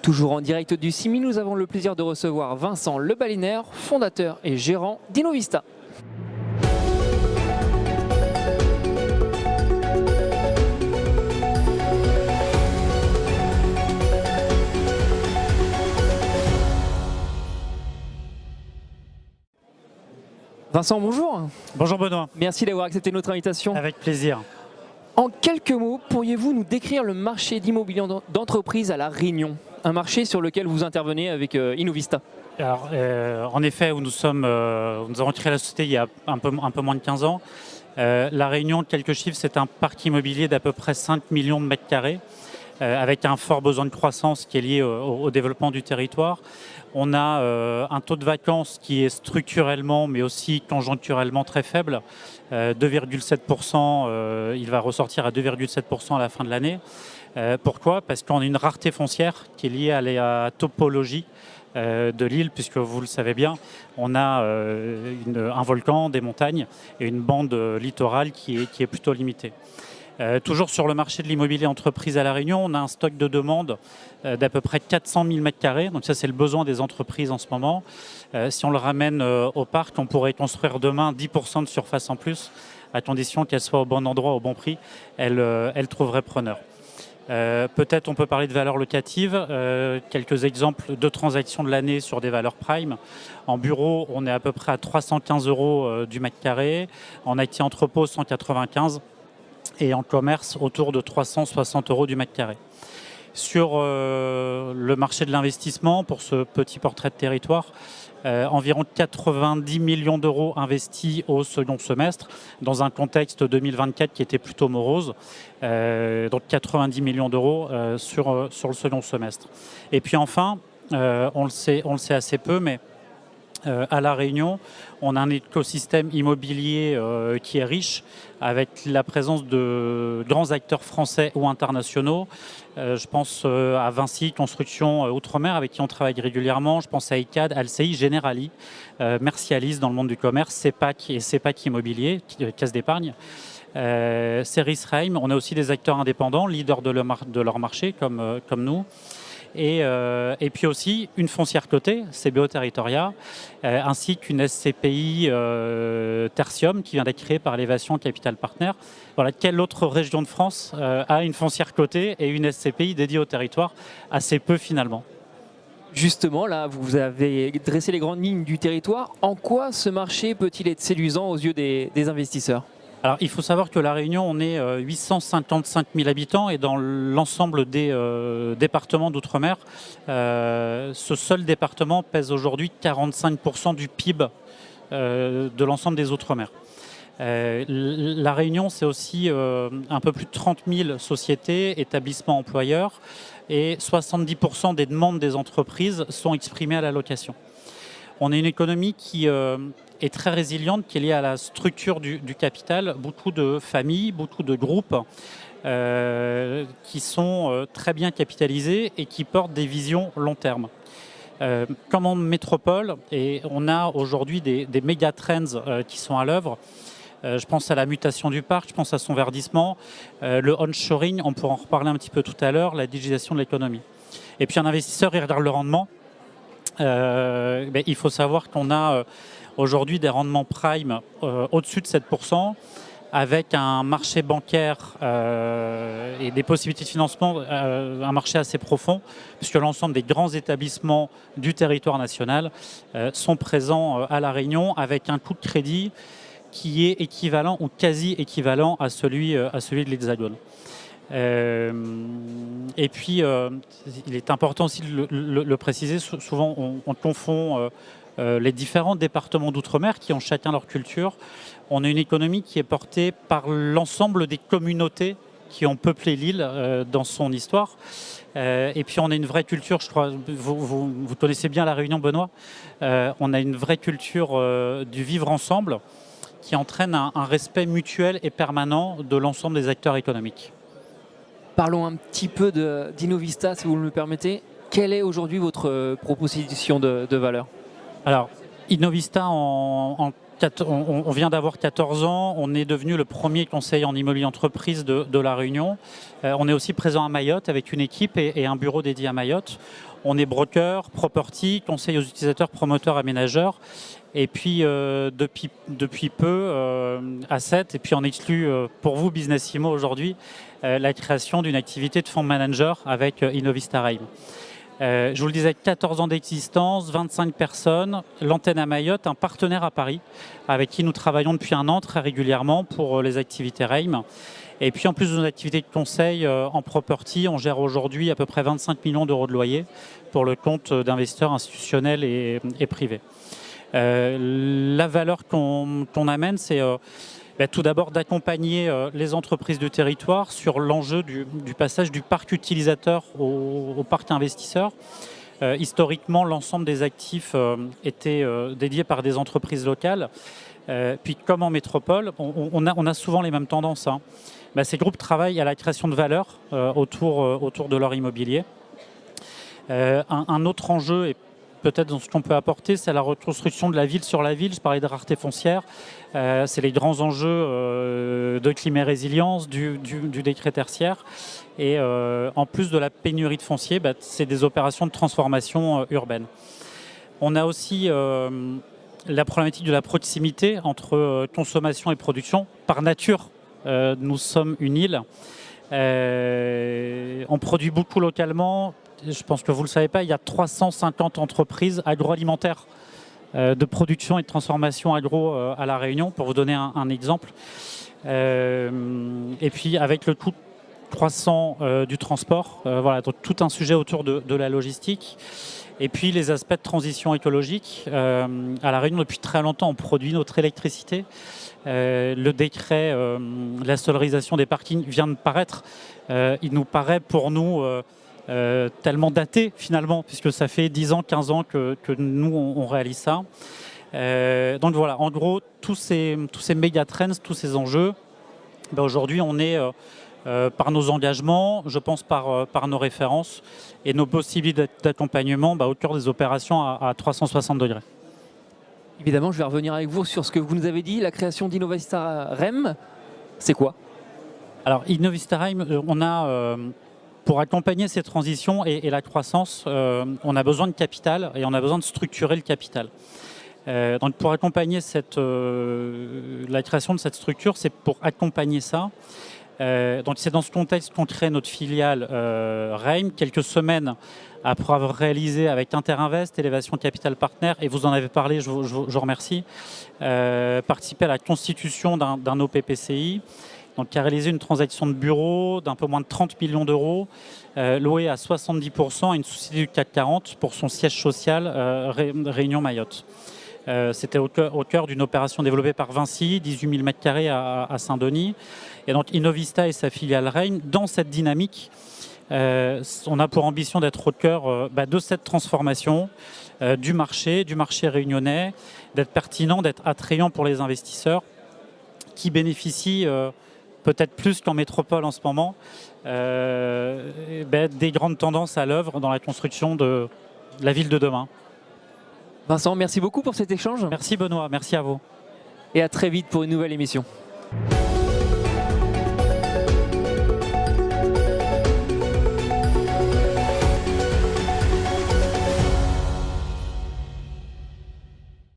Toujours en direct du CIMI, nous avons le plaisir de recevoir Vincent Le Balinaire, fondateur et gérant d'Innovista. Vincent, bonjour. Bonjour Benoît. Merci d'avoir accepté notre invitation. Avec plaisir. En quelques mots, pourriez-vous nous décrire le marché d'immobilier d'entreprise à La Réunion, un marché sur lequel vous intervenez avec Innovista? Alors, en effet, nous avons créé la société il y a un peu moins de 15 ans. La Réunion, quelques chiffres, c'est un parc immobilier d'à peu près 5 millions de mètres carrés, avec un fort besoin de croissance qui est lié au développement du territoire. On a un taux de vacances qui est structurellement, mais aussi conjoncturellement très faible. 2,7%, il va ressortir à 2,7% à la fin de l'année. Pourquoi? Parce qu'on a une rareté foncière qui est liée à la topologie de l'île, puisque vous le savez bien, on a un volcan, des montagnes et une bande littorale qui est plutôt limitée. Toujours sur le marché de l'immobilier entreprise à La Réunion, on a un stock de demande d'à peu près 400 000 m². Donc ça, c'est le besoin des entreprises en ce moment. Si on le ramène au parc, on pourrait construire demain 10% de surface en plus, à condition qu'elle soit au bon endroit, au bon prix. Elle trouverait preneur. Peut-être on peut parler de valeurs locatives. Quelques exemples de transactions de l'année sur des valeurs prime. En bureau, on est à peu près à 315 € du mètre carré. En IT entrepôt, 195. Et en commerce, autour de 360 € du mètre carré. Sur le marché de l'investissement, pour ce petit portrait de territoire, environ 90 millions d'euros investis au second semestre, dans un contexte 2024 qui était plutôt morose. Donc 90 millions d'euros sur le second semestre. Et puis enfin, on le sait assez peu, mais à La Réunion, on a un écosystème immobilier qui est riche, avec la présence de grands acteurs français ou internationaux. Je pense à Vinci Construction Outre-mer, avec qui on travaille régulièrement. Je pense à ICAD, Alcei, Generali, Mercialis dans le monde du commerce, CEPAC et CEPAC Immobilier, caisse d'épargne. Cerisreim, on a aussi des acteurs indépendants, leaders de leur marché, comme nous. Et puis aussi une foncière cotée, CBO Territoria, ainsi qu'une SCPI Tertium qui vient d'être créée par Lévation Capital Partner. Voilà, quelle autre région de France a une foncière cotée et une SCPI dédiée au territoire? Assez peu finalement. Justement, là, vous avez dressé les grandes lignes du territoire. En quoi ce marché peut-il être séduisant aux yeux des investisseurs? Alors, il faut savoir que La Réunion, on est 855 000 habitants et dans l'ensemble des départements d'outre-mer, ce seul département pèse aujourd'hui 45% du PIB de l'ensemble des outre-mer. La Réunion, c'est aussi un peu plus de 30 000 sociétés, établissements employeurs et 70% des demandes des entreprises sont exprimées à la location. On a une économie qui est très résiliente, qui est liée à la structure du capital. Beaucoup de familles, beaucoup de groupes qui sont très bien capitalisés et qui portent des visions long terme. Comme en métropole, et on a aujourd'hui des méga trends qui sont à l'œuvre. Je pense à la mutation du parc, je pense à son verdissement, le onshoring, on pourra en reparler un petit peu tout à l'heure, la digitalisation de l'économie. Et puis un investisseur, il regarde le rendement. Il faut savoir qu'on a aujourd'hui des rendements prime au-dessus de 7%, avec un marché bancaire et des possibilités de financement, un marché assez profond, puisque l'ensemble des grands établissements du territoire national sont présents à La Réunion, avec un coût de crédit qui est équivalent ou quasi équivalent à celui de l'Hexagone. Et puis, il est important aussi de le préciser, souvent on confond les différents départements d'outre-mer qui ont chacun leur culture. On a une économie qui est portée par l'ensemble des communautés qui ont peuplé l'île dans son histoire. Et puis on a une vraie culture, je crois, vous connaissez bien La Réunion, Benoît. On a une vraie culture du vivre ensemble qui entraîne un respect mutuel et permanent de l'ensemble des acteurs économiques. Parlons un petit peu d'Innovista, si vous me le permettez. Quelle est aujourd'hui votre proposition de valeur? Alors, Innovista, on vient d'avoir 14 ans. On est devenu le premier conseiller en immobilier entreprise de La Réunion. On est aussi présent à Mayotte avec une équipe et un bureau dédié à Mayotte. On est broker, property, conseil aux utilisateurs, promoteurs, aménageurs. Et puis, depuis peu, asset. Et puis, on exclut pour vous, Business Immo, aujourd'hui, la création d'une activité de fonds manager avec Innovista Reim. Je vous le disais, 14 ans d'existence, 25 personnes, l'antenne à Mayotte, un partenaire à Paris avec qui nous travaillons depuis un an très régulièrement pour les activités Reim. Et puis en plus de nos activités de conseil en property, on gère aujourd'hui à peu près 25 millions d'euros de loyer pour le compte d'investisseurs institutionnels et privés. La valeur qu'on amène, c'est tout d'abord d'accompagner les entreprises du territoire sur l'enjeu du passage du parc utilisateur au parc investisseur. Historiquement, l'ensemble des actifs étaient dédiés par des entreprises locales. Puis comme en métropole, on a souvent les mêmes tendances. Ces groupes travaillent à la création de valeur autour de leur immobilier. Un autre enjeu, et peut-être dans ce qu'on peut apporter, c'est la reconstruction de la ville sur la ville. Je parlais de rareté foncière. C'est les grands enjeux de climat et résilience, du décret tertiaire. Et en plus de la pénurie de foncier, c'est des opérations de transformation urbaine. On a aussi la problématique de la proximité entre consommation et production. Par nature, nous sommes une île. On produit beaucoup localement. Je pense que vous ne le savez pas, il y a 350 entreprises agroalimentaires de production et de transformation agro à La Réunion, pour vous donner un exemple. Et puis avec le coût croissant du transport, voilà, donc tout un sujet autour de la logistique. Et puis les aspects de transition écologique. À La Réunion, depuis très longtemps, on produit notre électricité. Le décret, la solarisation des parkings vient de paraître. Il nous paraît pour nous tellement daté finalement, puisque ça fait 10 ans, 15 ans que nous on réalise ça. Donc voilà, en gros, tous ces méga trends, tous ces enjeux, aujourd'hui on est par nos engagements, je pense par nos références et nos possibilités d'accompagnement au cœur des opérations à 360 degrés. Évidemment, je vais revenir avec vous sur ce que vous nous avez dit. La création d'Innovista Reim, c'est quoi? Alors, Innovista Reim, on a, pour accompagner ces transitions et la croissance, on a besoin de capital et on a besoin de structurer le capital. Donc, pour accompagner la création de cette structure, c'est pour accompagner ça. Donc c'est dans ce contexte qu'on crée notre filiale Reim, quelques semaines après avoir réalisé avec Interinvest, Élévation Capital Partner, et vous en avez parlé, je vous remercie, participer à la constitution d'un OPPCI, donc qui a réalisé une transaction de bureau d'un peu moins de 30 millions d'euros, loué à 70% à une société du CAC 40 pour son siège social Réunion Mayotte. C'était au cœur d'une opération développée par Vinci, 18 000 m² à Saint-Denis. Et donc Innovista et sa filiale Reim, dans cette dynamique, on a pour ambition d'être au cœur de cette transformation du marché réunionnais, d'être pertinent, d'être attrayant pour les investisseurs qui bénéficient peut-être plus qu'en métropole en ce moment des grandes tendances à l'œuvre dans la construction de la ville de demain. Vincent, merci beaucoup pour cet échange. Merci Benoît, merci à vous. Et à très vite pour une nouvelle émission.